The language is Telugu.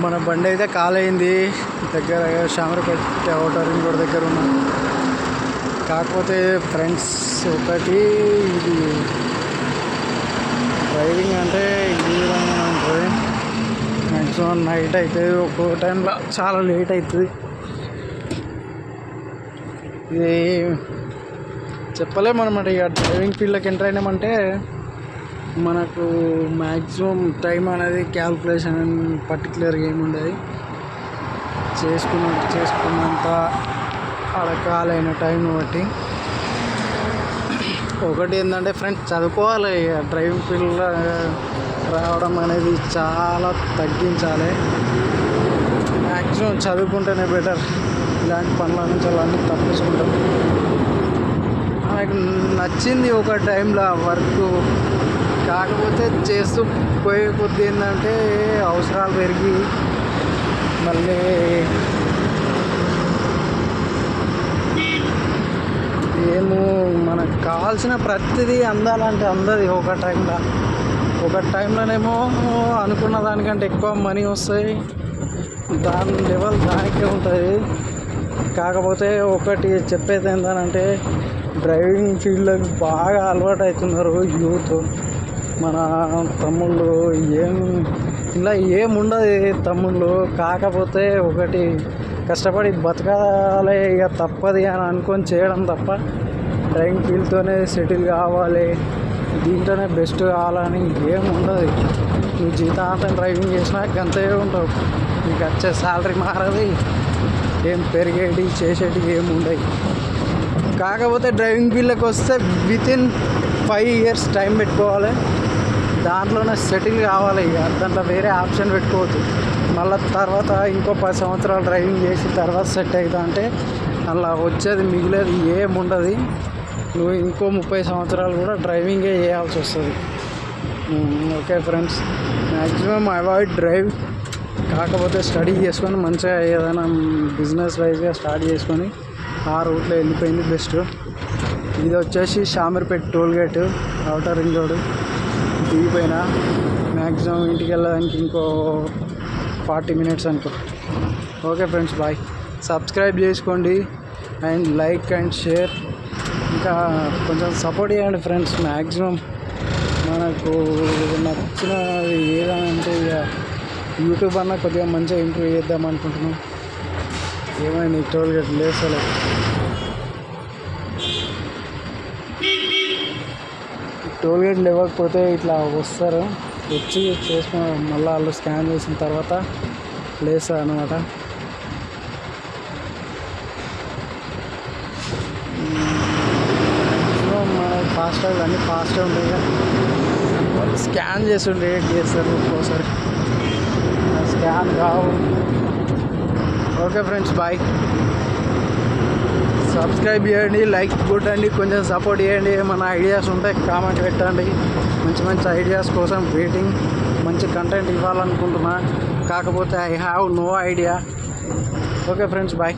మన బండి అయితే కాలైంది. దగ్గర శామరపేట అవుటర్ రింగ్ రోడ్ దగ్గర ఉన్నా. కాకపోతే ఫ్రెండ్స్ ఒకటి, ఇది డ్రైవింగ్ అంటే ఈ విధంగా ఉంటుంది. మ్యాక్సిమం నైట్ అవుతుంది, ఒక్కో టైంలో చాలా లేట్ అవుతుంది. ఇది చెప్పలేము అనమాట. ఇక డ్రైవింగ్ ఫీల్డ్లోకి ఎంటర్ అయినామంటే మనకు మ్యాక్సిమం టైం అనేది క్యాల్కులేషన్ పర్టికులర్గా ఏముండదు. చేసుకున్నంత అడకాలైన టైం బట్టి. ఒకటి ఏంటంటే ఫ్రెండ్స్, చదువుకోవాలి. డ్రైవింగ్ ఫీల్డ్లో రావడం అనేది చాలా తగ్గించాలి. మ్యాక్సిమం చదువుకుంటేనే బెటర్. ఇలాంటి పనుల నుంచి అన్నీ తప్పించుకుంటాం. నాకు నచ్చింది ఒక టైంలో వర్క్. కాకపోతే చేస్తూ పోయే కొద్ది ఏంటంటే అవసరాలు పెరిగి మళ్ళీ మనకు కావాల్సిన ప్రతిదీ అందాలంటే అందది ఒక టైంలోనేమో అనుకున్న దానికంటే ఎక్కువ మనీ వస్తాయి. దాని లెవెల్ దానికే ఉంటుంది. కాకపోతే ఒకటి చెప్పేది ఏంటంటే డ్రైవింగ్ ఫీల్డ్లోకి బాగా అలవాటు అవుతున్నారు యూత్. మన తమ్ముళ్ళు ఇలా ఏముండదు తమ్ముళ్ళు. కాకపోతే ఒకటి కష్టపడి బతకాలి, ఇక తప్పది అని అనుకొని చేయడం తప్ప డ్రైవింగ్ ఫీల్డ్తోనే సెటిల్ కావాలి, దీంట్లోనే బెస్ట్ కావాలని ఏముండదు. నువ్వు జీవితాంతం డ్రైవింగ్ చేసినా అంతే ఉంటావు. నీకు వచ్చే శాలరీ మారది, ఏం పెరిగేటి చేసేటి ఏమి ఉండవు. కాకపోతే డ్రైవింగ్ ఫీల్డ్కి వస్తే వితిన్ 5 years టైం పెట్టుకోవాలి. దాంట్లోనే సెటిల్ కావాలి. ఇక దాంట్లో వేరే ఆప్షన్ పెట్టుకోవద్దు. మళ్ళీ తర్వాత ఇంకో 10 సంవత్సరాలు డ్రైవింగ్ చేసి తర్వాత సెట్ అవుతా అంటే అలా వచ్చేది మిగిలేదు ఏముండదు. నువ్వు ఇంకో 30 సంవత్సరాలు కూడా డ్రైవింగే చేయాల్సి వస్తుంది. Okay friends, maximum avoid drive. కాకపోతే స్టడీ చేసుకొని మంచిగా ఏదైనా బిజినెస్ వైజ్గా స్టార్ట్ చేసుకొని ఆ రూట్లో వెళ్ళిపోయింది బెస్ట్. ఇది వచ్చేసి Shamirpet tollgate outer ring road దిగిపోయినా. మ్యాక్సిమం ఇంటికి వెళ్ళడానికి ఇంకో 40 minutes అనుకో. Okay friends, bye. సబ్స్క్రైబ్ చేసుకోండి అండ్ లైక్ అండ్ షేర్. ఇంకా కొంచెం సపోర్ట్ చేయండి ఫ్రెండ్స్. మ్యాక్సిమం మనకు నచ్చినది ఏదంటే ఇక యూట్యూబ్ అన్నా కొద్దిగా మంచిగా ఇంప్రూవ్ చేద్దాం అనుకుంటున్నాం. ఏమైంది టోల్గేట్ లేసలే. టోల్గేట్ లేవకపోతే ఇట్లా వస్తారు, వచ్చి చేసుకుని మళ్ళీ వాళ్ళు స్కాన్ చేసిన తర్వాత లేస్తారు అనమాట. ఫాస్ట్గా అన్నీ ఫాస్ట్గా ఉంటాయి. వాళ్ళు స్కాన్ చేసి రేట్ చేస్తారు ఒక్కోసారి, స్కాన్ కావు. Okay friends, bye. సబ్స్క్రైబ్ చేయండి, లైక్ కొట్టండి, కొంచెం సపోర్ట్ చేయండి. ఏమైనా ఐడియాస్ ఉంటే కామెంట్ పెట్టండి. మంచి మంచి ఐడియాస్ కోసం వెయిటింగ్. మంచి కంటెంట్ ఇవ్వాలనుకుంటున్నా, కాకపోతే I have no idea. Okay friends, bye.